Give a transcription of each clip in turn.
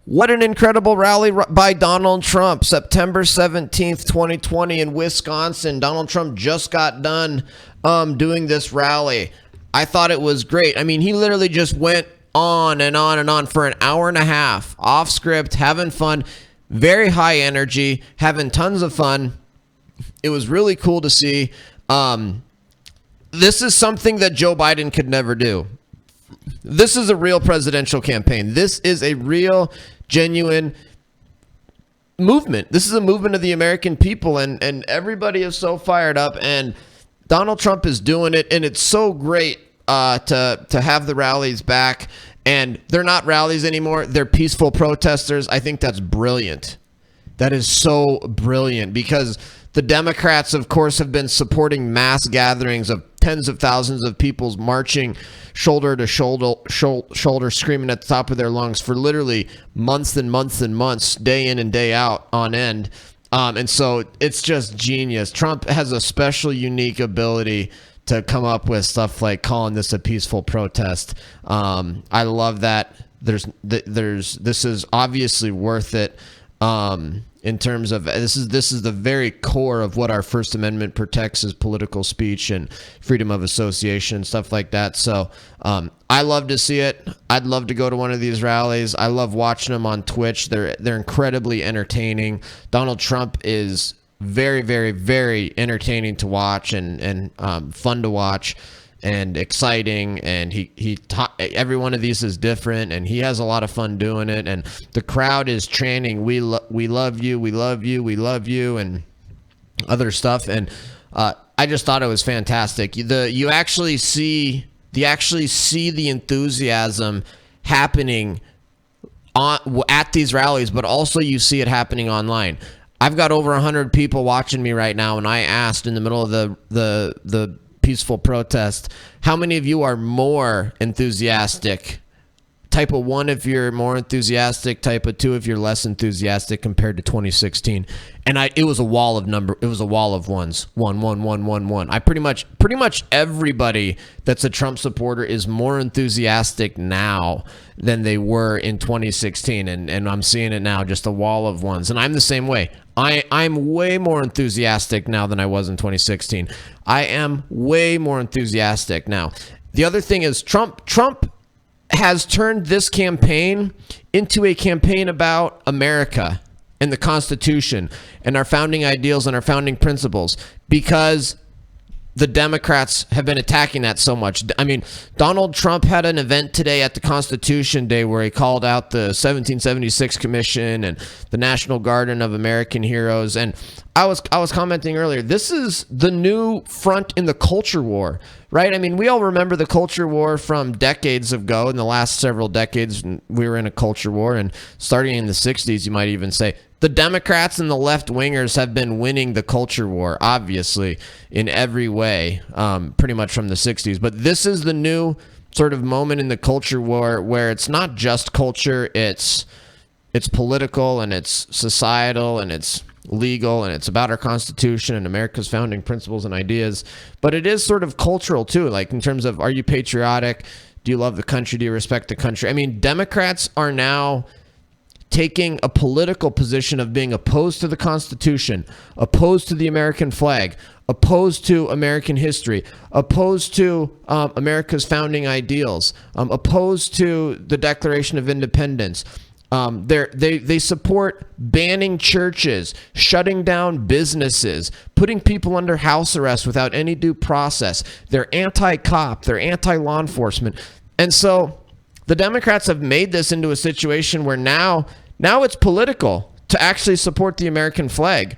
What an incredible rally by Donald Trump. September 17th, 2020 in Wisconsin. Donald Trump just got done doing this rally. I thought it was great. I mean, he literally just went on and on and on for an hour and a half, off script, having fun, very high energy, having tons of fun. It was really cool to see. This is something that Joe Biden could never do. This is a real presidential campaign. This is a real, genuine movement. This is a movement of the American people, and everybody is so fired up, and Donald Trump is doing it, and it's so great to have the rallies back. And they're not rallies anymore. They're peaceful protesters. I think that's brilliant. That is so brilliant, because the Democrats, of course, have been supporting mass gatherings of tens of thousands of people marching shoulder to shoulder, screaming at the top of their lungs for literally months and months and months, day in and day out on end. And so it's just genius. Trump has a special, unique ability to come up with stuff like calling this a peaceful protest. I love that. This is obviously worth it. In terms of this is the very core of what our First Amendment protects, is political speech and freedom of association and stuff like that. So I love to see it. I'd love to go to one of these rallies. I love watching them on Twitch. They're incredibly entertaining. Donald Trump is very, very, very entertaining to watch and fun to watch and exciting, and every one of these is different, and he has a lot of fun doing it, and the crowd is chanting, we love you, we love you, we love you, and other stuff. And I just thought it was fantastic. You actually see the enthusiasm happening at these rallies, but also you see it happening online. I've got over 100 people watching me right now, and I asked in the middle of the peaceful protest, how many of you are more enthusiastic? Type of 1 if you're more enthusiastic, type of 2 if you're less enthusiastic compared to 2016. And it was a wall of ones. 1. I pretty much everybody that's a Trump supporter is more enthusiastic now than they were in 2016. And I'm seeing it now, just a wall of ones. And I'm the same way. I'm way more enthusiastic now than I was in 2016. I am way more enthusiastic now. The other thing is Trump has turned this campaign into a campaign about America and the Constitution and our founding ideals and our founding principles, because the Democrats have been attacking that so much. I mean, Donald Trump had an event today at the Constitution Day where he called out the 1776 Commission and the National Garden of American Heroes. And I was commenting earlier, this is the new front in the culture war, right? I mean, we all remember the culture war from decades ago. In the last several decades, we were in a culture war, and starting in the 60s, you might even say. The Democrats and the left-wingers have been winning the culture war, obviously, in every way, pretty much from the 60s. But this is the new sort of moment in the culture war where it's not just culture, it's political, and it's societal, and it's legal, and it's about our Constitution and America's founding principles and ideas. But it is sort of cultural, too, like in terms of, are you patriotic? Do you love the country? Do you respect the country? I mean, Democrats are now taking a political position of being opposed to the Constitution, opposed to the American flag, opposed to American history, opposed to America's founding ideals, opposed to the Declaration of Independence. They support banning churches, shutting down businesses, putting people under house arrest without any due process. They're anti-cop, they're anti-law enforcement. And so the Democrats have made this into a situation where now it's political to actually support the American flag.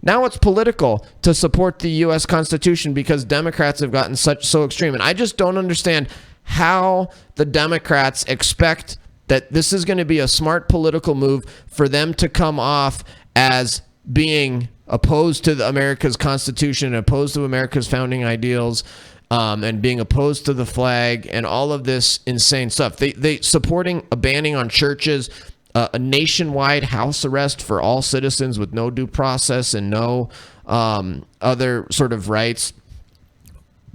Now it's political to support the U.S. Constitution because Democrats have gotten so extreme. And I just don't understand how the Democrats expect that this is going to be a smart political move for them to come off as being opposed to America's Constitution, opposed to America's founding ideals, and being opposed to the flag and all of this insane stuff. They supporting a banning on churches, a nationwide house arrest for all citizens with no due process and no other sort of rights.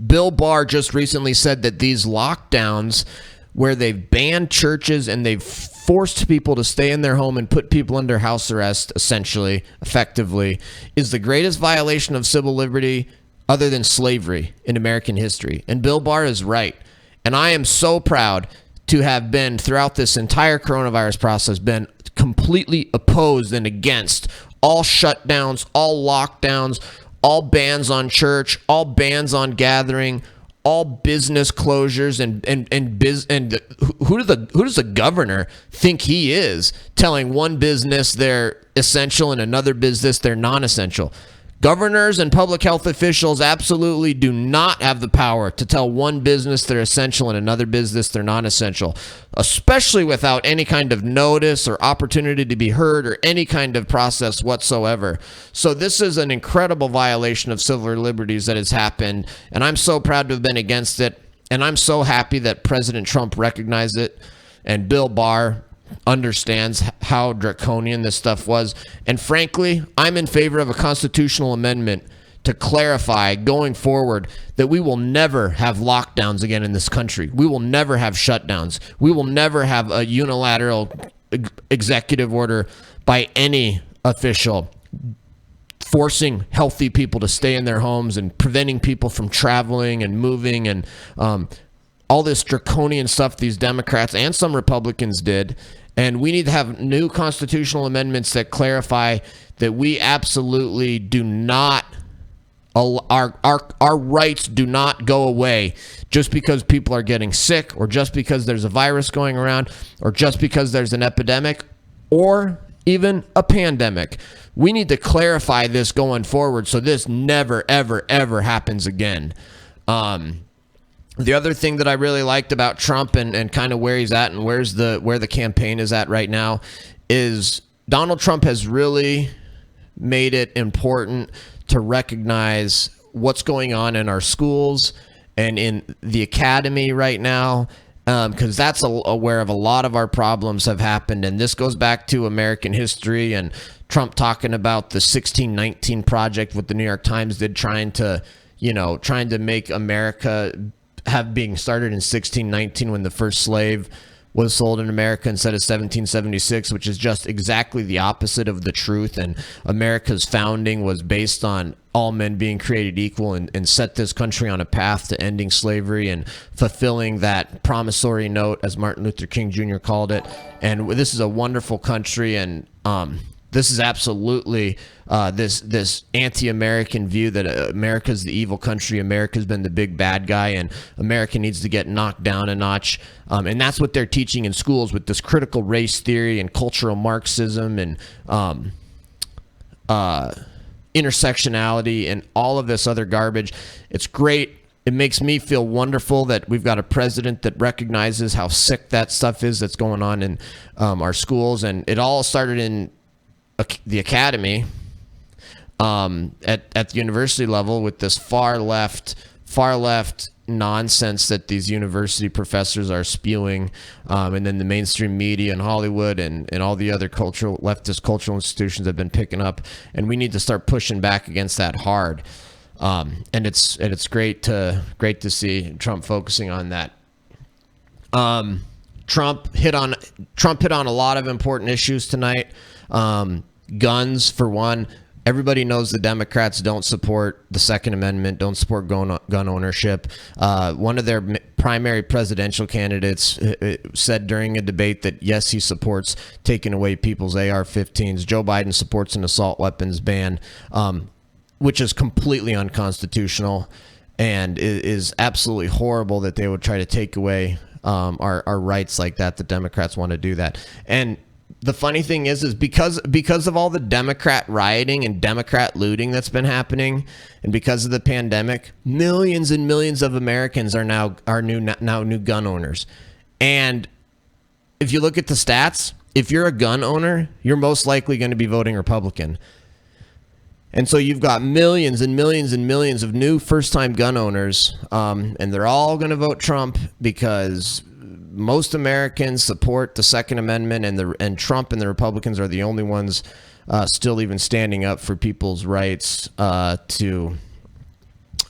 Bill Barr just recently said that these lockdowns where they've banned churches and they've forced people to stay in their home and put people under house arrest, essentially, effectively, is the greatest violation of civil liberty other than slavery in American history. And Bill Barr is right. And I am so proud to have been, throughout this entire coronavirus process, been completely opposed and against all shutdowns, all lockdowns, all bans on church, all bans on gathering, all business closures, and who does the governor think he is, telling one business they're essential and another business they're non-essential? Governors and public health officials absolutely do not have the power to tell one business they're essential and another business they're non-essential, especially without any kind of notice or opportunity to be heard or any kind of process whatsoever. So this is an incredible violation of civil liberties that has happened, and I'm so proud to have been against it, and I'm so happy that President Trump recognized it and Bill Barr understands how draconian this stuff was. And frankly, I'm in favor of a constitutional amendment to clarify going forward that we will never have lockdowns again in this country. We will never have shutdowns. We will never have a unilateral executive order by any official forcing healthy people to stay in their homes and preventing people from traveling and moving and all this draconian stuff these Democrats and some Republicans did. And we need to have new constitutional amendments that clarify that we absolutely do not, our rights do not go away just because people are getting sick, or just because there's a virus going around, or just because there's an epidemic, or even a pandemic. We need to clarify this going forward so this never, ever, ever happens again. The other thing that I really liked about Trump and kind of where he's at and where the campaign is at right now is Donald Trump has really made it important to recognize what's going on in our schools and in the academy right now, because that's where a lot of our problems have happened. And this goes back to American history and Trump talking about the 1619 Project, what the New York Times did, trying to make America being started in 1619 when the first slave was sold in America instead of 1776, which is just exactly the opposite of the truth. And America's founding was based on all men being created equal and set this country on a path to ending slavery and fulfilling that promissory note, as Martin Luther King Jr. called it. And this is a wonderful country, and this is absolutely this anti-American view that America's the evil country, America's been the big bad guy, and America needs to get knocked down a notch. And that's what they're teaching in schools with this critical race theory and cultural Marxism and intersectionality and all of this other garbage. It's great. It makes me feel wonderful that we've got a president that recognizes how sick that stuff is that's going on in our schools. And it all started in the academy, at the university level, with this far left nonsense that these university professors are spewing, and then the mainstream media and Hollywood and all the other leftist cultural institutions have been picking up, and we need to start pushing back against that hard. And it's great to see Trump focusing on that. Trump hit on a lot of important issues tonight. Guns, for one. Everybody knows the Democrats don't support the Second Amendment, don't support gun ownership. One of their primary presidential candidates said during a debate that, yes, he supports taking away people's AR-15s. Joe Biden supports an assault weapons ban, which is completely unconstitutional and is absolutely horrible that they would try to take away our rights like that. The Democrats want to do that. And the funny thing is because of all the Democrat rioting and Democrat looting that's been happening, and because of the pandemic, millions and millions of Americans are now new gun owners. And if you look at the stats, if you're a gun owner, you're most likely going to be voting Republican. And so you've got millions and millions and millions of new first-time gun owners, and they're all going to vote Trump because most Americans support the Second Amendment, and Trump and the Republicans are the only ones still even standing up for people's rights to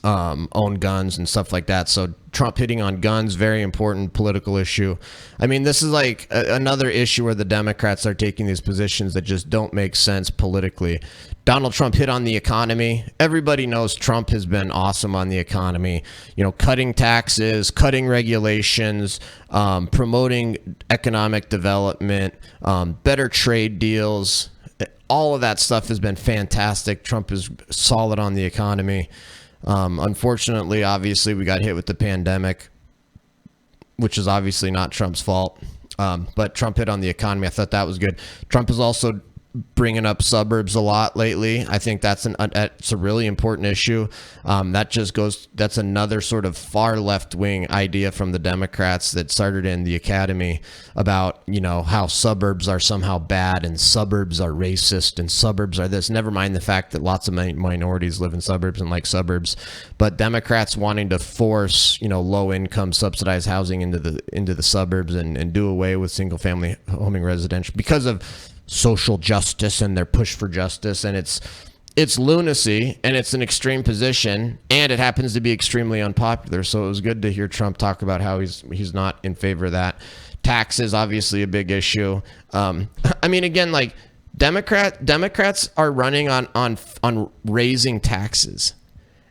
own guns and stuff like that. So Trump hitting on guns, very important political issue. I mean, this is like another issue where the Democrats are taking these positions that just don't make sense politically. Donald Trump hit on the economy. Everybody knows Trump has been awesome on the economy, you know, cutting taxes, cutting regulations, promoting economic development, better trade deals. All of that stuff has been fantastic. Trump is solid on the economy. Unfortunately, obviously, we got hit with the pandemic, which is obviously not Trump's fault. But Trump hit on the economy. I thought that was good. Trump is also bringing up suburbs a lot lately. I think that's a really important issue. That's another sort of far left wing idea from the Democrats that started in the academy about, you know, how suburbs are somehow bad and suburbs are racist and suburbs are this. Never mind the fact that lots of minorities live in suburbs and like suburbs, but Democrats wanting to force, you know, low income subsidized housing into the suburbs and do away with single family homing residential because of social justice and their push for justice. And it's lunacy, and it's an extreme position, and it happens to be extremely unpopular. So it was good to hear Trump talk about how he's not in favor of that. Taxes, obviously a big issue. I mean, again, like Democrats are running on raising taxes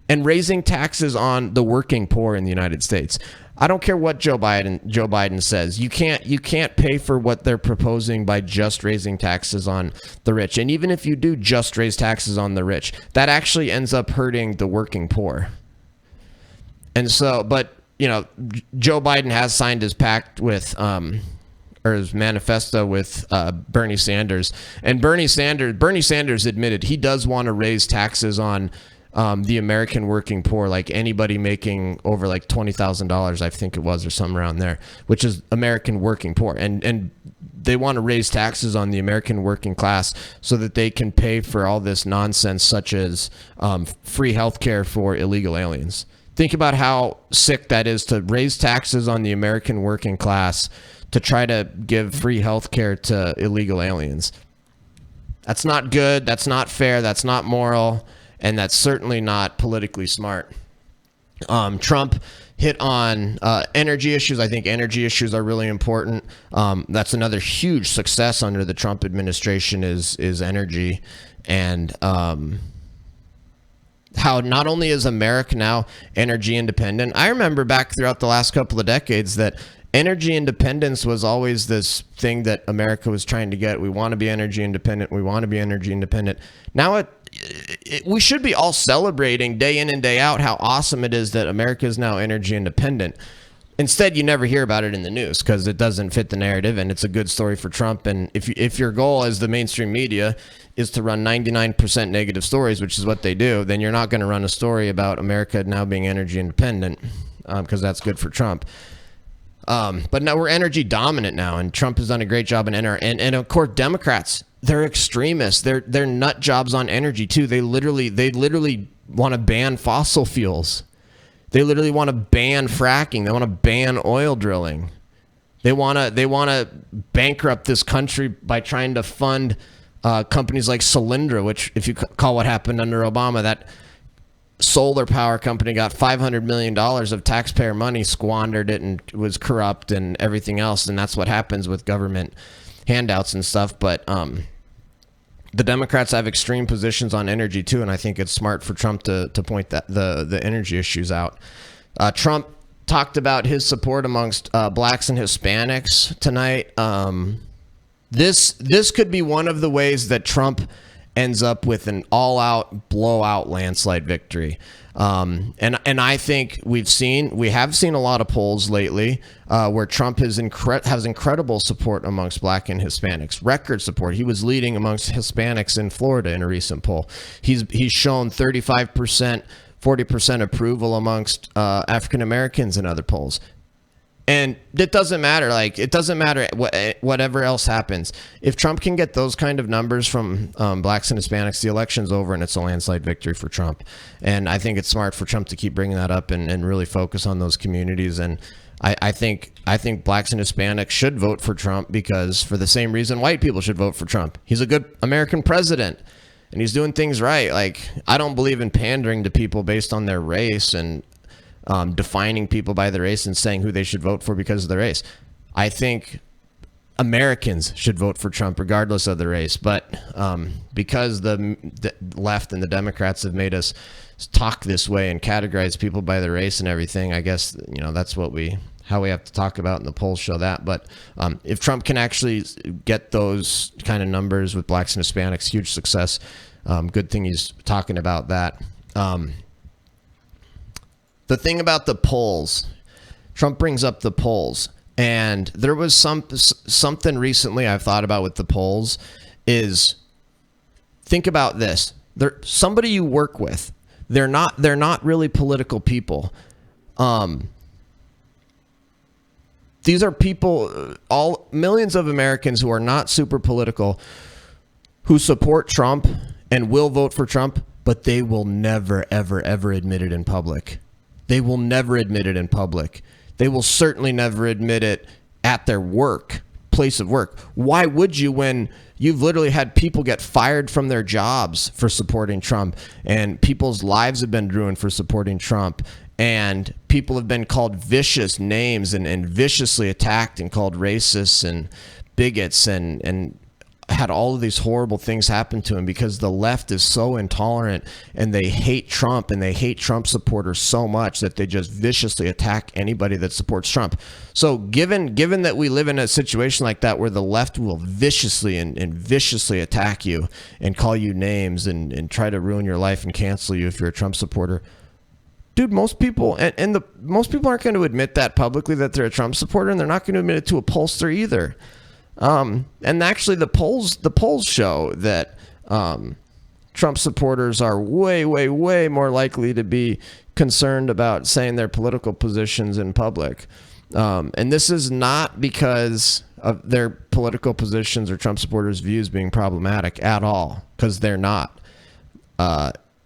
and raising taxes on the working poor in the United States. I don't care what Joe Biden says. You can't pay for what they're proposing by just raising taxes on the rich. And even if you do just raise taxes on the rich, that actually ends up hurting the working poor. And so, but you know, Joe Biden has signed his pact with or his manifesto with Bernie Sanders. And Bernie Sanders admitted he does want to raise taxes on the American working poor, like anybody making over like $20,000, I think it was, or something around there, which is American working poor. And they want to raise taxes on the American working class so that they can pay for all this nonsense, such as free health care for illegal aliens. Think about how sick that is, to raise taxes on the American working class to try to give free health care to illegal aliens. That's not good. That's not fair. That's not moral. And that's certainly not politically smart. Trump hit on energy issues. I think energy issues are really important. That's another huge success under the Trump administration is energy. And how not only is America now energy independent, I remember back throughout the last couple of decades that energy independence was always this thing that America was trying to get. We want to be energy independent. We want to be energy independent. Now we should be all celebrating day in and day out how awesome it is that America is now energy independent. Instead, you never hear about it in the news because it doesn't fit the narrative, and it's a good story for Trump. And if your goal as the mainstream media is to run 99% negative stories, which is what they do, then you're not going to run a story about America now being energy independent because that's good for Trump. But now we're energy dominant now, and Trump has done a great job in and of course Democrats, they're extremists. They're nut jobs on energy too. They literally want to ban fossil fuels. They literally want to ban fracking. They want to ban oil drilling. They want to bankrupt this country by trying to fund companies like Solyndra, which, if you call what happened under Obama, that solar power company got $500 million of taxpayer money, squandered it, and was corrupt and everything else. And that's what happens with government handouts and stuff. But the Democrats have extreme positions on energy too, and I think it's smart for Trump to point that the energy issues out. Trump talked about his support amongst blacks and Hispanics tonight. This could be one of the ways that Trump ends up with an all-out, blowout landslide victory. And I think we have seen a lot of polls lately where Trump has incredible support amongst black and Hispanics, record support. He was leading amongst Hispanics in Florida in a recent poll. He's shown 35%, 40% approval amongst African Americans in other polls. And it doesn't matter. It doesn't matter whatever else happens. If Trump can get those kind of numbers from blacks and Hispanics, the election's over and it's a landslide victory for Trump. And I think it's smart for Trump to keep bringing that up and really focus on those communities. And I think blacks and Hispanics should vote for Trump because, for the same reason white people should vote for Trump. He's a good American president. and he's doing things right. Like, I don't believe in pandering to people based on their race and defining people by their race and saying who they should vote for because of their race. I think Americans should vote for Trump regardless of the race. But because the left and the Democrats have made us talk this way and categorize people by their race and everything, I guess, that's how we have to talk about, and the polls show that. But if Trump can actually get those kind of numbers with blacks and Hispanics, huge success. Good thing he's talking about that. The thing about the polls, Trump brings up the polls, and there was something recently I've thought about with the polls is, think about this. They're somebody you work with. They're not really political people. These are people, all millions of Americans who are not super political, who support Trump and will vote for Trump, but they will never, ever, ever admit it in public. They will never admit it in public. They will certainly never admit it at their place of work. Why would you, when you've literally had people get fired from their jobs for supporting Trump, and people's lives have been ruined for supporting Trump, and people have been called vicious names and viciously attacked and called racists and bigots and had all of these horrible things happen to him because the left is so intolerant and they hate Trump and they hate Trump supporters so much that they just viciously attack anybody that supports Trump. So given that we live in a situation like that where the left will viciously and viciously attack you and call you names and try to ruin your life and cancel you if you're a Trump supporter, dude, most people most people aren't going to admit that publicly, that they're a Trump supporter, and they're not going to admit it to a pollster either. And actually, the polls show that Trump supporters are way, way, way more likely to be concerned about saying their political positions in public. And this is not because of their political positions or Trump supporters' views being problematic at all, because they're not.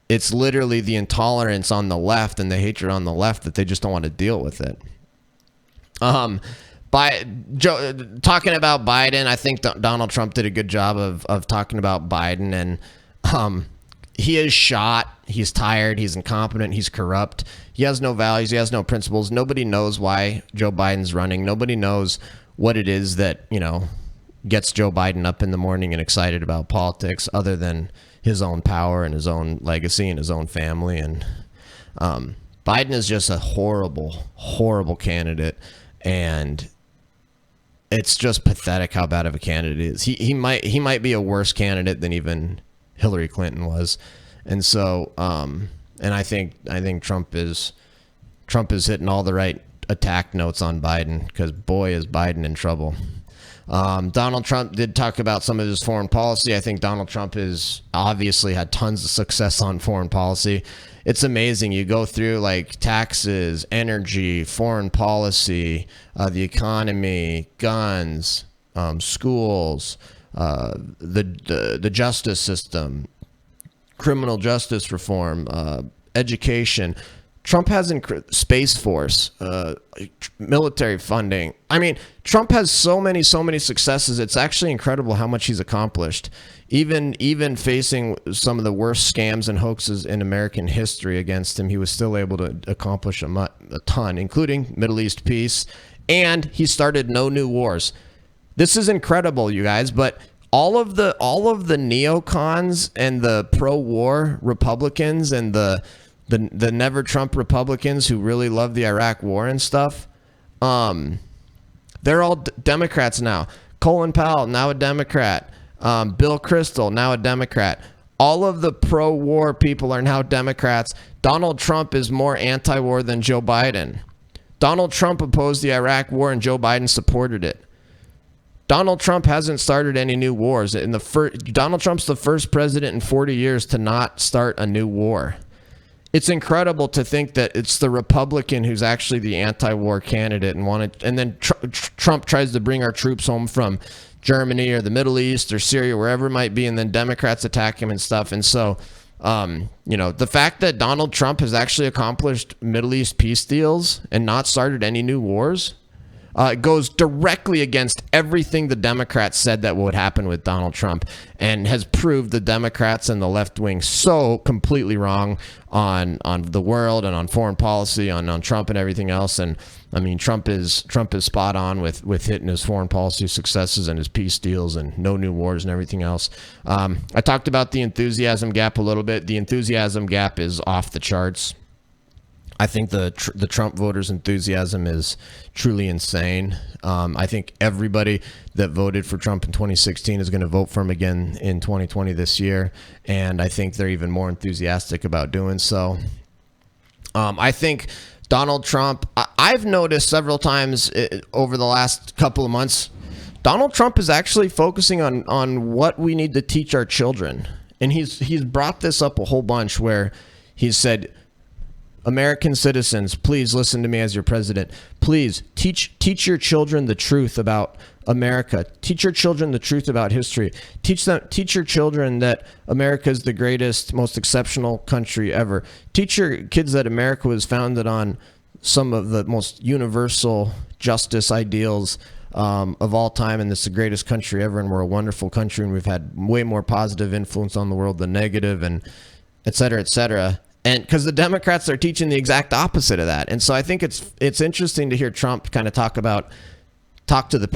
It's literally the intolerance on the left and the hatred on the left that they just don't want to deal with it. Talking about Biden, I think Donald Trump did a good job of talking about Biden, and he is shot, he's tired, he's incompetent, he's corrupt, he has no values, he has no principles. Nobody knows why Joe Biden's running. Nobody knows what it is that gets Joe Biden up in the morning and excited about politics, other than his own power and his own legacy and his own family. And Biden is just a horrible, horrible candidate, and it's just pathetic how bad of a candidate he is. He might be a worse candidate than even Hillary Clinton was. And so and I think Trump is hitting all the right attack notes on Biden, because boy is Biden in trouble. Donald Trump did talk about some of his foreign policy. I think Donald Trump has obviously had tons of success on foreign policy. It's amazing. You go through like taxes, energy, foreign policy, the economy, guns, schools, the justice system, criminal justice reform, education. Trump has Space Force, military funding. I mean, Trump has so many successes. It's actually incredible how much he's accomplished. Even facing some of the worst scams and hoaxes in American history against him, he was still able to accomplish a ton, including Middle East peace. And he started no new wars. This is incredible, you guys. But all of the neocons and the pro-war Republicans and the never Trump Republicans who really love the Iraq war and stuff, they're all Democrats now. Colin Powell, now a Democrat. Bill Kristol, now a Democrat. All of the pro-war people are now Democrats. Donald Trump is more anti-war than Joe Biden. Donald Trump opposed the Iraq war and Joe Biden supported it. Donald Trump hasn't started any new wars. Donald Trump's the first president in 40 years to not start a new war. It's incredible to think that it's the Republican who's actually the anti-war candidate, and then Trump tries to bring our troops home from Germany or the Middle East or Syria, wherever it might be, and then Democrats attack him and stuff. And so, the fact that Donald Trump has actually accomplished Middle East peace deals and not started any new wars, It goes directly against everything the Democrats said that would happen with Donald Trump, and has proved the Democrats and the left wing so completely wrong on the world and on foreign policy, on Trump and everything else. And I mean, Trump is spot on with hitting his foreign policy successes and his peace deals and no new wars and everything else. I talked about the enthusiasm gap a little bit. The enthusiasm gap is off the charts. I think the Trump voters' enthusiasm is truly insane. I think everybody that voted for Trump in 2016 is going to vote for him again in 2020 this year, and I think they're even more enthusiastic about doing so. I think Donald Trump, I've noticed several times over the last couple of months, Donald Trump is actually focusing on what we need to teach our children. And he's brought this up a whole bunch where he's said, American citizens, please listen to me as your president. Please teach your children the truth about America. Teach your children the truth about history. Teach your children that America is the greatest, most exceptional country ever. Teach your kids that America was founded on some of the most universal justice ideals of all time, and it's the greatest country ever, and we're a wonderful country, and we've had way more positive influence on the world than negative, and et cetera, et cetera. And because the Democrats are teaching the exact opposite of that. And so I think it's interesting to hear Trump kind of talk to the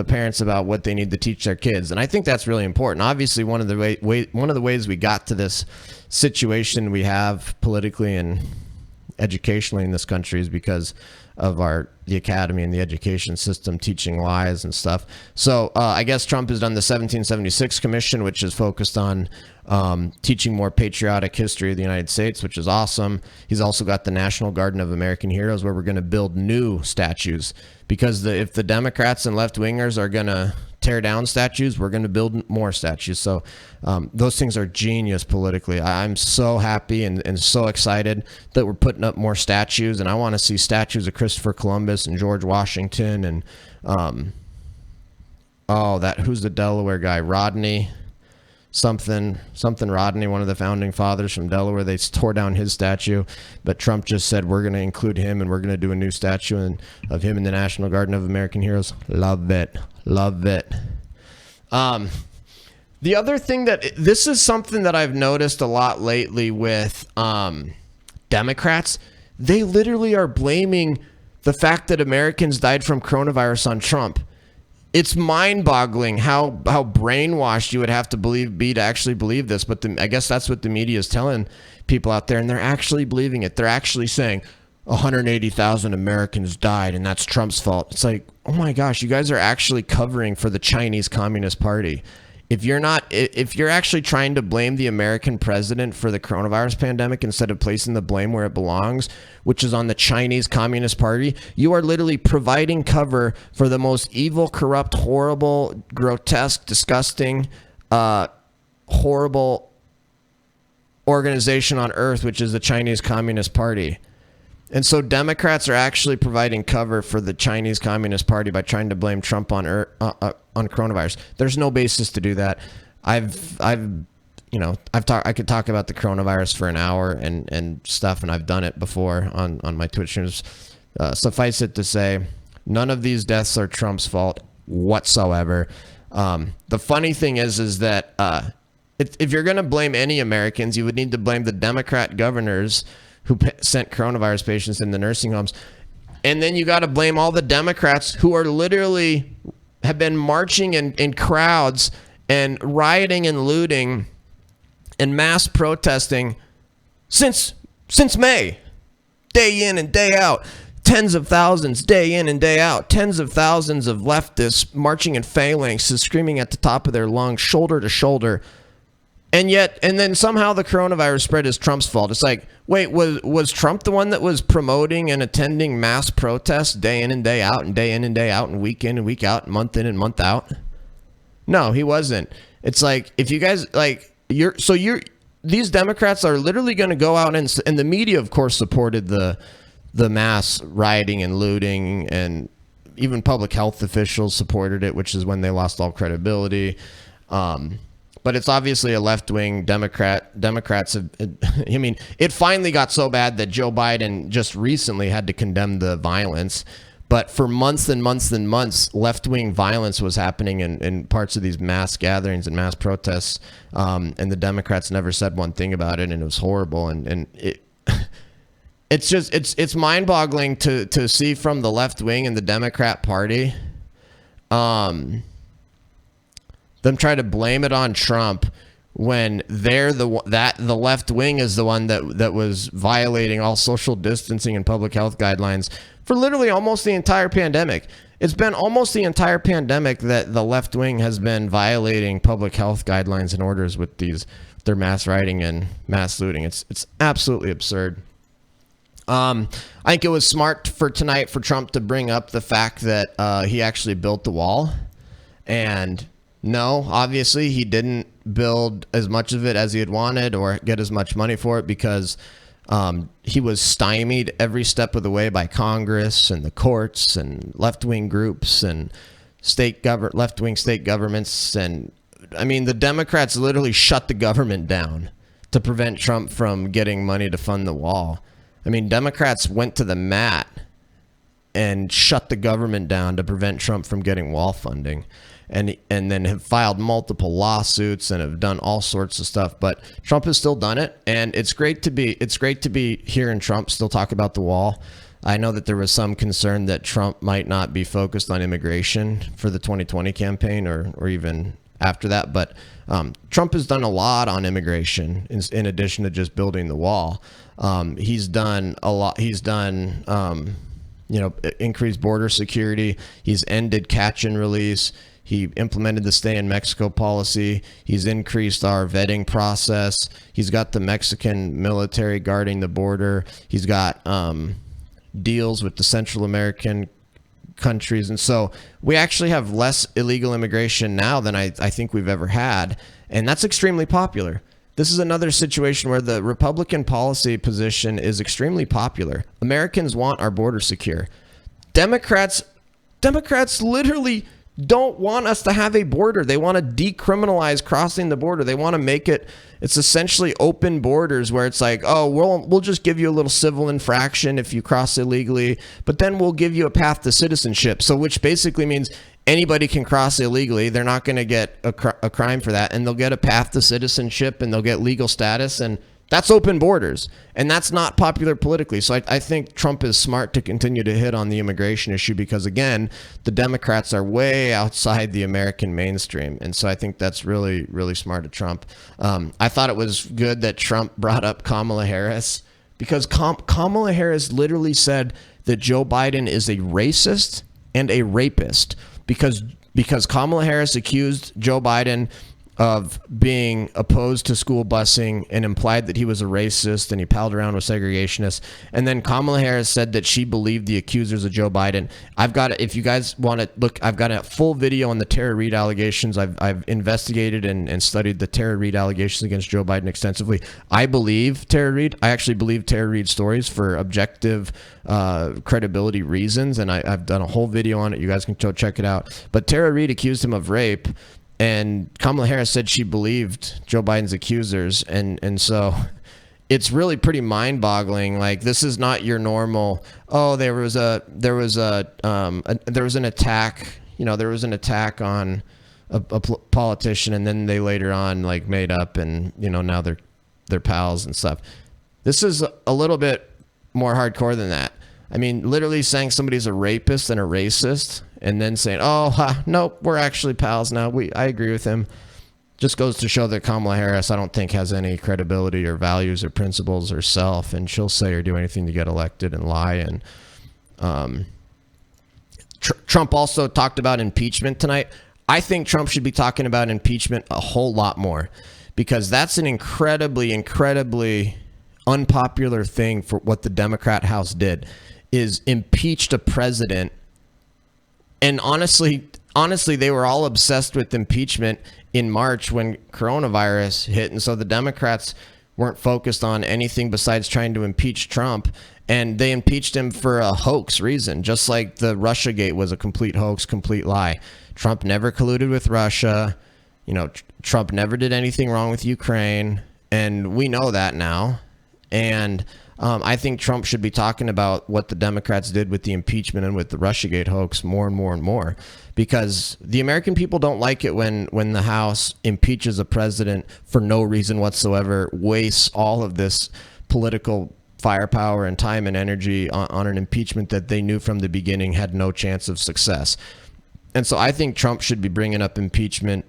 parents about what they need to teach their kids. And I think that's really important. Obviously, one of the ways we got to this situation we have politically and educationally in this country is because of the academy and the education system teaching lies and stuff. So I guess Trump has done the 1776 Commission, which is focused on teaching more patriotic history of the United States, which is awesome. He's also got the National Garden of American Heroes, where we're going to build new statues, because if the Democrats and left-wingers are going to tear down statues, we're going to build more statues. So those things are genius politically. I'm so happy and so excited that we're putting up more statues, and I want to see statues of Christopher Columbus and George Washington and who's the Delaware guy, Rodney something Rodney, one of the founding fathers from Delaware. They tore down his statue, but Trump just said we're going to include him and we're going to do a new statue of him in the National Garden of American Heroes. Love it. The other thing this is something that I've noticed a lot lately with Democrats. They literally are blaming the fact that Americans died from coronavirus on Trump. It's mind-boggling how brainwashed you would have to be to actually believe this. But I guess that's what the media is telling people out there, and they're actually believing it. They're actually saying 180,000 Americans died, and that's Trump's fault. It's like, oh my gosh, you guys are actually covering for the Chinese Communist Party. If you're actually trying to blame the American president for the coronavirus pandemic instead of placing the blame where it belongs, which is on the Chinese Communist Party, you are literally providing cover for the most evil, corrupt, horrible, grotesque, disgusting, horrible organization on earth, which is the Chinese Communist Party. And so Democrats are actually providing cover for the Chinese Communist Party by trying to blame Trump on coronavirus. There's no basis to do that. I could talk about the coronavirus for an hour and stuff, and I've done it before on my Twitch streams. Suffice it to say, none of these deaths are Trump's fault whatsoever. The funny thing is that if you're going to blame any Americans, you would need to blame the Democrat governors who sent coronavirus patients in the nursing homes. And then you got to blame all the Democrats who are literally have been marching in crowds and rioting and looting and mass protesting since May, day in and day out. Tens of thousands, day in and day out. Tens of thousands of leftists marching in phalanxes, screaming at the top of their lungs, shoulder to shoulder. And then somehow the coronavirus spread is Trump's fault. It's like, wait, was Trump the one that was promoting and attending mass protests day in and day out and day in and day out and week in and week out, month in and month out? No, he wasn't. It's like, if you guys these Democrats are literally going to go out and the media, of course, supported the mass rioting and looting, and even public health officials supported it, which is when they lost all credibility. But it's obviously a left-wing Democrats have, I mean, it finally got so bad that Joe Biden just recently had to condemn the violence. But for months and months and months, left-wing violence was happening in parts of these mass gatherings and mass protests, and the Democrats never said one thing about it, and it was horrible. And it, it's mind-boggling to see from the left wing and the Democrat Party, them try to blame it on Trump when they're the left wing is the one that was violating all social distancing and public health guidelines for literally almost the entire pandemic. It's been almost the entire pandemic that the left wing has been violating public health guidelines and orders with their mass rioting and mass looting. It's absolutely absurd. I think it was smart for tonight for Trump to bring up the fact that he actually built the wall. And no, obviously he didn't build as much of it as he had wanted or get as much money for it because he was stymied every step of the way by Congress and the courts and left-wing groups and left-wing state governments. And I mean, the Democrats literally shut the government down to prevent Trump from getting money to fund the wall. I mean, Democrats went to the mat and shut the government down to prevent Trump from getting wall funding. And then have filed multiple lawsuits and have done all sorts of stuff, but Trump has still done it, and it's great to be hearing Trump still talk about the wall. I know that there was some concern that Trump might not be focused on immigration for the 2020 campaign or even after that, but Trump has done a lot on immigration in addition to just building the wall. He's done a lot. He's done increased border security. He's ended catch and release. He implemented the stay in Mexico policy. He's increased our vetting process. He's got the Mexican military guarding the border. He's got deals with the Central American countries. And so we actually have less illegal immigration now than I think we've ever had. And that's extremely popular. This is another situation where the Republican policy position is extremely popular. Americans want our border secure. Democrats literally don't want us to have a border. They want to decriminalize crossing the border. They want to make it's essentially open borders where it's like, oh, we'll just give you a little civil infraction if you cross illegally, but then we'll give you a path to citizenship. So which basically means anybody can cross illegally. They're not going to get a crime for that, and they'll get a path to citizenship and they'll get legal status, and that's open borders, and that's not popular politically. So I think Trump is smart to continue to hit on the immigration issue because, again, the Democrats are way outside the American mainstream. And so I think that's really, really smart of Trump. I thought it was good that Trump brought up Kamala Harris because Kamala Harris literally said that Joe Biden is a racist and a rapist because Kamala Harris accused Joe Biden of being opposed to school busing and implied that he was a racist and he palled around with segregationists. And then Kamala Harris said that she believed the accusers of Joe Biden. If you guys want to look, I've got a full video on the Tara Reade allegations. I've investigated and studied the Tara Reade allegations against Joe Biden extensively. I believe Tara Reade. I actually believe Tara Reade's stories for objective credibility reasons. And I've done a whole video on it. You guys can go check it out. But Tara Reade accused him of rape. And Kamala Harris said she believed Joe Biden's accusers. And so it's really pretty mind-boggling. Like, this is not your normal, oh, there was an attack. There was an attack on a politician, and then they later on like made up, and now they're pals and stuff. This is a little bit more hardcore than that. I mean, literally saying somebody's a rapist and a racist, and then saying, nope, we're actually pals now. I agree with him. Just goes to show that Kamala Harris, I don't think, has any credibility or values or principles herself, and she'll say or do anything to get elected and lie. And Trump also talked about impeachment tonight. I think Trump should be talking about impeachment a whole lot more, because that's an incredibly, incredibly unpopular thing for what the Democrat House did, is impeached a president. And honestly, they were all obsessed with impeachment in March when coronavirus hit. And so the Democrats weren't focused on anything besides trying to impeach Trump. And they impeached him for a hoax reason, just like the Russiagate was a complete hoax, complete lie. Trump never colluded with Russia. Trump never did anything wrong with Ukraine. And we know that now. And I think Trump should be talking about what the Democrats did with the impeachment and with the Russiagate hoax more and more and more, because the American people don't like it when the House impeaches a president for no reason whatsoever, wastes all of this political firepower and time and energy on an impeachment that they knew from the beginning had no chance of success. And so I think Trump should be bringing up impeachment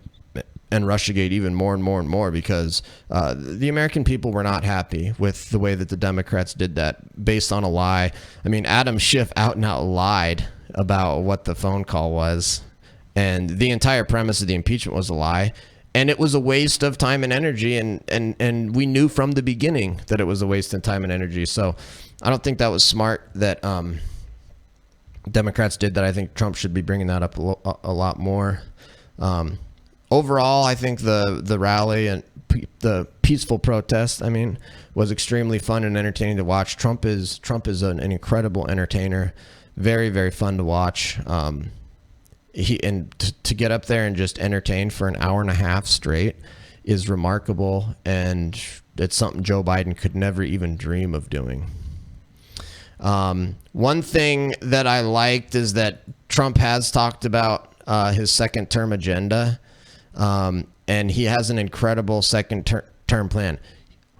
and Russiagate even more and more and more, because the American people were not happy with the way that the Democrats did that based on a lie. I mean, Adam Schiff out and out lied about what the phone call was, and the entire premise of the impeachment was a lie. And it was a waste of time and energy, and we knew from the beginning that it was a waste of time and energy. So I don't think that was smart that Democrats did that. I think Trump should be bringing that up a lot more. Overall, I think the rally and the peaceful protest, I mean, was extremely fun and entertaining to watch. Trump is an incredible entertainer, very, very fun to watch. To get up there and just entertain for an hour and a half straight is remarkable, and it's something Joe Biden could never even dream of doing. One thing that I liked is that Trump has talked about his second term agenda, and he has an incredible second term plan.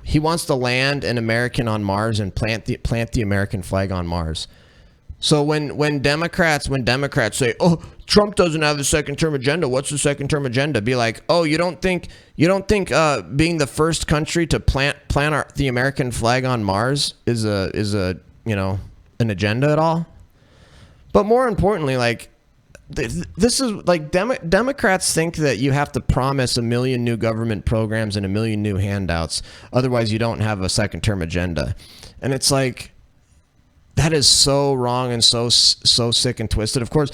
He wants to land an American on Mars and plant the American flag on Mars. So when Democrats say, "Oh, Trump doesn't have a second term agenda. What's the second term agenda?" Be like, "Oh, you don't think being the first country to plant the American flag on Mars is a an agenda at all?" But more importantly, like, this is like Democrats think that you have to promise 1 million new government programs and 1 million new handouts, otherwise you don't have a second term agenda. And it's like, that is so wrong and so sick and twisted. Of course,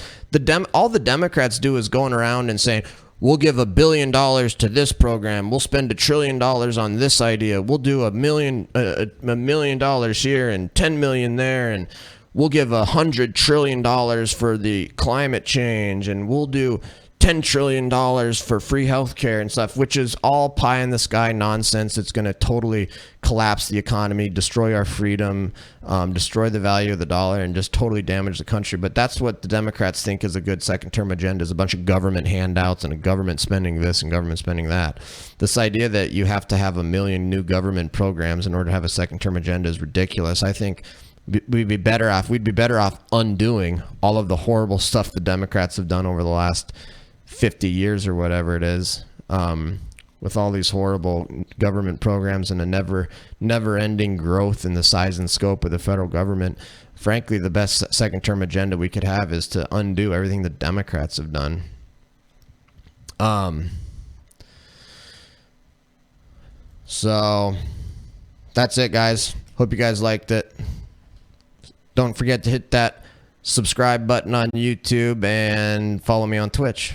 all the Democrats do is going around and saying, "We'll give $1 billion to this program. We'll spend $1 trillion on this idea. We'll do $1 million here and 10 million there, and we'll give $100 trillion for the climate change, and we'll do $10 trillion for free healthcare and stuff," which is all pie in the sky nonsense. It's going to totally collapse the economy, destroy our freedom, destroy the value of the dollar, and just totally damage the country. But that's what the Democrats think is a good second term agenda, is a bunch of government handouts and a government spending this and government spending that. This idea that you have to have 1 million new government programs in order to have a second term agenda is ridiculous. I think we'd be better off undoing all of the horrible stuff the Democrats have done over the last 50 years or whatever it is, with all these horrible government programs and a never-ending growth in the size and scope of the federal government. Frankly, the best second-term agenda we could have is to undo everything the Democrats have done. So that's it, guys. Hope you guys liked it. Don't forget to hit that subscribe button on YouTube and follow me on Twitch.